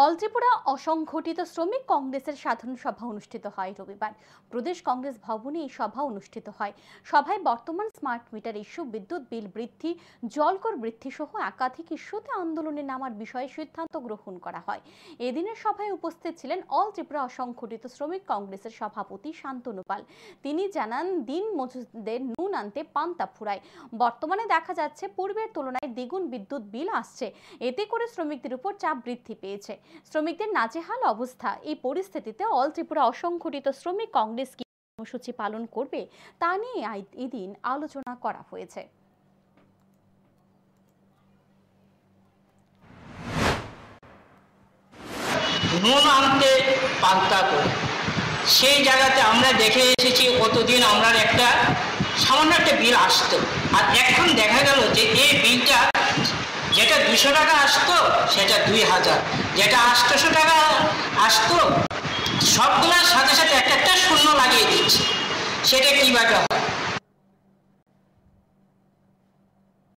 All Tripura অসংগঠিত শ্রমিক কংগ্রেসের সাধারণ সভা অনুষ্ঠিত হয় রবিবার। প্রদেশ কংগ্রেস ভবনে এই সভা অনুষ্ঠিত হয়। সভায় বর্তমান স্মার্ট মিটার ইস্যু, বিদ্যুৎ বিল বৃদ্ধি, জলকর বৃদ্ধি সহ একাধিক ইস্যুতে আন্দোলনে নামার বিষয়ে সিদ্ধান্ত গ্রহণ করা হয়। এদিনের সভায় উপস্থিত ছিলেন অল ত্রিপুরা অসংগঠিত শ্রমিক কংগ্রেসের সভাপতি শান্তনু পাল। তিনি জানান, দিন মজুরদের নুন আনতে পান্তা ফুরায়। বর্তমানে দেখা যাচ্ছে পূর্বের তুলনায় দ্বিগুণ বিদ্যুৎ বিল আসছে। এতে করে শ্রমিকদের উপর চাপ বৃদ্ধি পেয়েছে। শ্রমিকদের নাজেহাল অবস্থা। এই পরিস্থিতিতে অল ত্রিপুরা অসংগঠিত শ্রমিক কংগ্রেস কি কর্মসূচি পালন করবে তা নিয়ে এদিন আলোচনা করা হয়েছে। নুন আনতে পান্তা করে সেই জায়গাতে আমরা দেখে এসেছি, কতদিন আমরা সামান্য একটা বিল আসতো, আর এখন দেখা গেল যে এই বিলটা যেটা 200 টাকা আসতো সেটা 2000, যেটা 800 টাকা আসতো সবগুলোর সাথে সাথে একটা শূন্য লাগিয়ে দিচ্ছে। সেটা কিভাবে হয়?